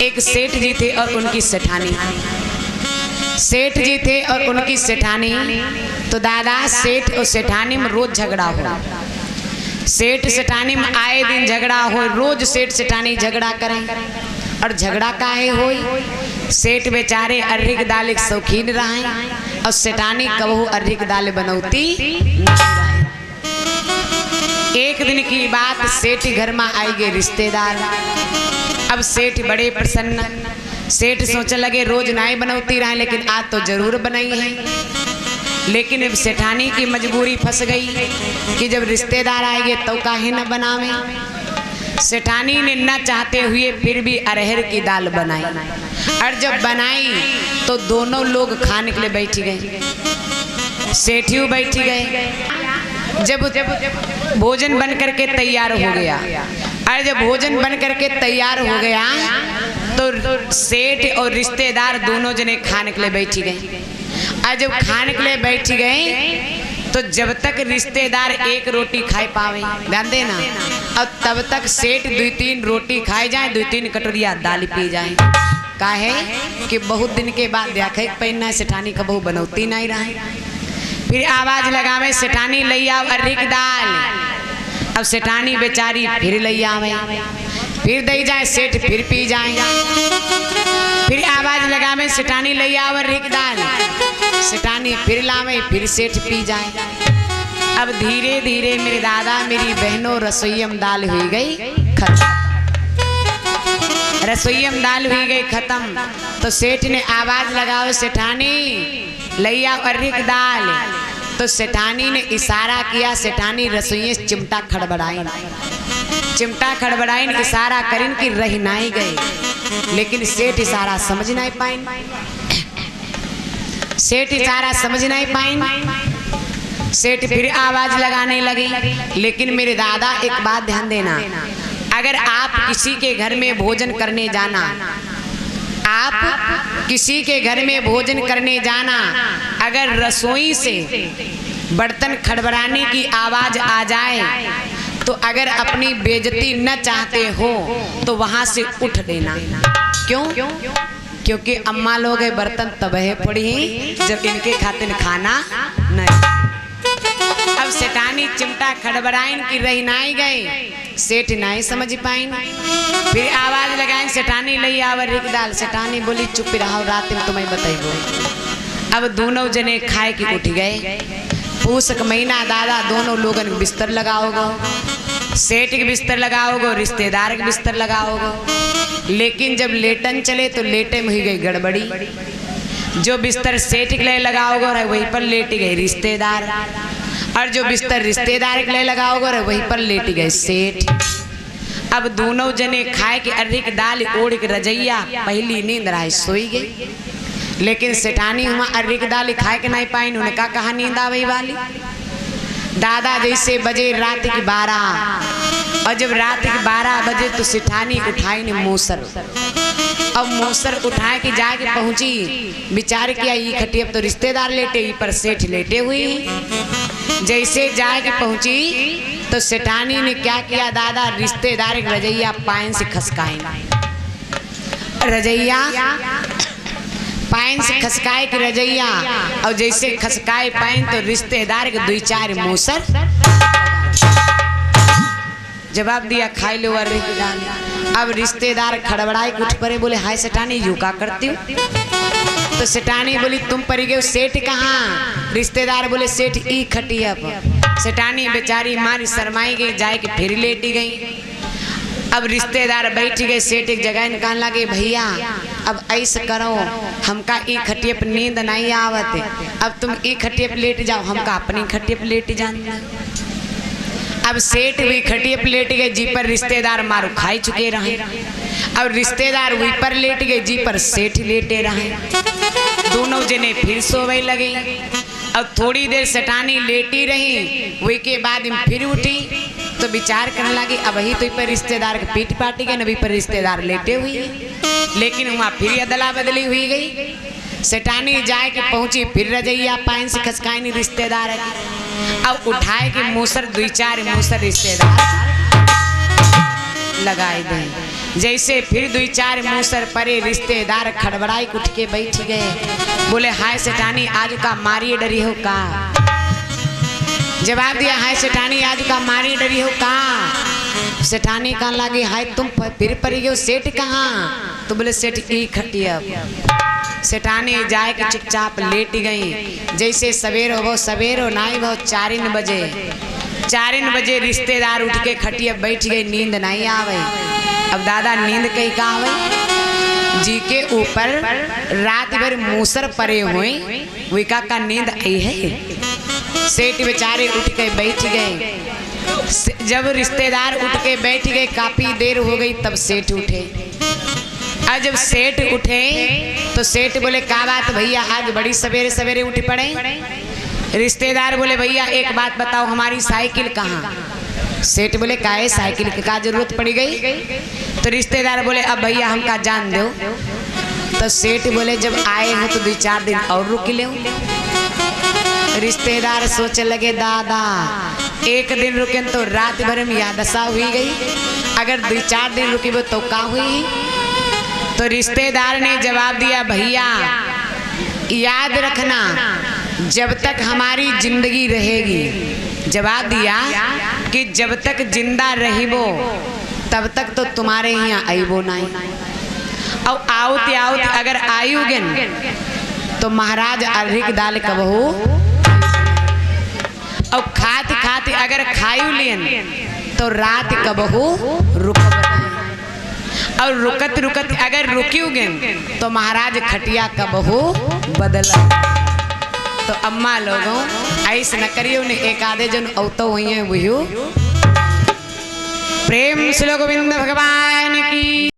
एक सेठ जी थे और उनकी सेठानी। सेठ जी थे और उनकी सेठानी। तो दादा सेठ और सेठानी में रोज झगड़ा हो। सेठ सेठानी में आए दिन झगड़ा हो। रोज सेठ सेठानी झगड़ा करें। और झगड़ा काहे होई? सेठ बेचारे अर्री के दाल के शौकीन रहे और सेठानी कबहू अर्री के दाल बनौती नहीं रहे। एक दिन की बात, सेठ घर में आई गए रिश्तेदार। अब सेठ बड़े प्रसन्न। सेठ सोचने लगे रोज नाई बनौती रहे लेकिन आज तो जरूर बनाई है। लेकिन अब सेठानी की मजबूरी फंस गई कि जब रिश्तेदार आएंगे तो काहे न बनावे। सेठानी ने न चाहते हुए फिर भी अरहर की दाल बनाई। और जब बनाई तो दोनों लोग खाने के लिए बैठ गए। सेठियों बैठ गए। जब भोजन बन करके तैयार हो गया और जब भोजन बन करके तैयार हो गया तो सेठ और रिश्तेदार दोनों जने खाने के लिए बैठ गए। और जब खाने के लिए बैठ गए तो जब तक रिश्तेदार एक रोटी खाए पावे, ध्यान देना, और तब तक सेठ 2-3 रोटी खाए जाए, 2-3 कटोरिया दाल पी जाए। काहे कि बहुत दिन के बाद देखे पहनना सेठानी कबहू बनौती नहीं रहे। फिर आवाज लगावे सेठानी लई आओ अर्री की दाल। अब सेठानी बेचारी फिर लई आवे, फिर दई जाए, सेठ फिर पी जाए। फिर आवाज लगावे सेठानी लई आओ अर्री की दाल। सेठानी फिर लावे, फिर सेठ पी जाए। अब धीरे धीरे मेरे दादा मेरी बहनों रसोईयम दाल हुई गई खत्म। रसोईयम दाल हुई गई खत्म। तो सेठ ने आवाज लगाओ सेठानी लई आओ अर्री की दाल। तो सेठानी ने इशारा किया। सेठानी रसोई चिमटा खड़बड़ाई। चिमटा खड़बड़ाई इशारा करिन कि रह नहीं गए। लेकिन सेठ इशारा समझ नहीं पाए। सेठ इशारा समझ नहीं पाए। सेठ फिर आवाज लगाने लगी। लेकिन मेरे दादा एक बात ध्यान देना, अगर आप किसी के घर में भोजन करने जाना, आप किसी के घर में भोजन करने जाना, अगर रसोई से बर्तन खड़बड़ाने की आवाज आ जाए तो अगर अपनी बेइज्जती न चाहते हो तो वहां से उठ देना। क्यों? क्योंकि अम्मा लोग बर्तन तबहे पड़ी जब इनके खातिर खाना नहीं। अब सेठानी चिमटा खड़बड़ाइन की रही नहीं गए। सेठ नहीं समझ पाइन। फिर आवाज लगाए सेठानी लई आवर रिक दाल। सेठानी बोली चुप रहो, रात में तुम्हें बताइबो। अब दोनों जने खाए की उठ गए। पूस का महीना दादा दोनों लोगन बिस्तर लगाओगे, सेठ के बिस्तर लगाओगे, रिश्तेदार के बिस्तर लगाओगे। लेकिन जब लेटन चले तो लेटे में ही गई गड़बड़ी। जो बिस्तर सेठ के लिए लगाओगे वहीं पर लेट गए रिश्तेदार, और जो बिस्तर रिश्तेदार के लिए लगाओगे वहीं पर लेट गए सेठ। अब दोनों जने खाए के अर्री की दाल ओढ़ के रजैया पहली नींद राय सोई गई। लेकिन सेठानी हुआ अर्री की दाल खाए के नहीं पाई। उनका कहा नींद आवे वाली। दादा जैसे बजे रात की 12, और जब रात की 12 बजे तो सेठानी उठाई ने मूसर। अब मूसर उठा के जाके पहुंची, विचार किया ये खटिया तो रिश्तेदार लेटे, ये पर सेठ लेटे हुई। जैसे जाके पहुंची तो सेठानी ने क्या किया दादा, रिश्तेदार के रजैया पाइन से खसकाए। रजैया पाइन से खसकाए की रजैया, और जैसे खसकाए पाइन तो रिश्तेदार के 2-4 मूसर जवाब दिया खाई लो अर्री की दाल। अब रिश्तेदार खड़बड़ाए उठ पड़े, बोले हाय सेठानी यू का करती हूँ। तो सेठानी बोली तुम परी गए, सेठ कहाँ? रिश्तेदार बोले सेठ ई खटिया पर। सेठानी बेचारी मारी शरमाई गई, जाए के फिर लेटी गई। अब रिश्तेदार बैठ गए, सेठ एक जगह निकाल लगे, भैया अब ऐसे करो, हमका ई खटिया पर नींद नहीं आवत, अब तुम ई खटिया पर लेट जाओ, हमका अपनी खटिया पर लेट जाना। अब सेठ भी खटिया पर लेट गए, जी पर रिश्तेदार मारू खाई चुके रहे। अब रिश्तेदार वही पर लेट गए, जी पर सेठ लेटे रहे। दोनों जने फिर सोवे लगे। अब थोड़ी देर सेठानी लेटी रही, वही के बाद फिर उठी तो विचार करने लगी अब ही तो पर रिश्तेदार के पीठ पाटी गए, नबी पर रिश्तेदार लेटे हुई। लेकिन वहाँ फिर अदला बदली हुई गई। सेठानी जाए के पहुंची, फिर रजैया पाइन से खसकाई नहीं रिश्तेदार है। अब उठाए के मूसर 2-4 मूसर रिश्तेदार लगाए दे। जैसे फिर 2-4 मूसर परे रिश्तेदार खड़बड़ाई उठ के बैठ गए। बोले हाय सेठानी आज का मारिए डरी हो का। जवाब दिया हाय सेठानी आज का मारिए डरी हो का। सेठानी कहने लगी हाय तुम फिर परी गए सेठ कहाँ। तो बोले सेठ की खटिया। सेठानी जाए के चुपचाप लेट गई। जैसे सवेर हो सवेर हो नाई वो 4 बजे 4 बजे रिश्तेदार उठ के खटिया बैठ गए। नींद नहीं आवे। अब दादा नींद कहीं का आवे जी के ऊपर रात भर मूसर परे हुए विका का नींद आई है। सेठ बेचारे उठ के बैठ गए। जब रिश्तेदार उठ के बैठ गए काफी देर हो गई तब सेठ उठे। और जब सेठ उठे तो सेठ बोले क्या बात भैया आज बड़ी सवेरे सवेरे उठ पड़े। रिश्तेदार बोले भैया एक बात बताओ हमारी साइकिल कहाँ। सेठ बोले काहे साइकिल की का जरूरत पड़ी गई। तो रिश्तेदार बोले अब भैया हमका जान दो। तो सेठ बोले जब आए हो तो 2-4 दिन और रुक ले। रिश्तेदार सोचे लगे दादा एक दिन रुके तो रात भर में याद दशा हुई गई। अगर 2-4 दिन रुकी वो तो का हुई। तो रिश्तेदार ने जवाब दिया भैया याद रखना जब तक हमारी जिंदगी रहेगी। जवाब दिया कि जब तक जिंदा रहिबो तब तक तो तुम्हारे यहाँ आईबो नहीं। और आउत आउत अगर आयुगन तो महाराज अर्घिक दाल कबहू। और खाती खाती अगर खायु लियन तो रात कबहू रुक। और रुकत रुकत अगर रुकियोगन तो महाराज खटिया कबहू बदला। तो अम्मा लोगों ऐसा न करियो ने एक आधे जन औतो हुई है वही प्रेम श्री गोविंद भगवान की।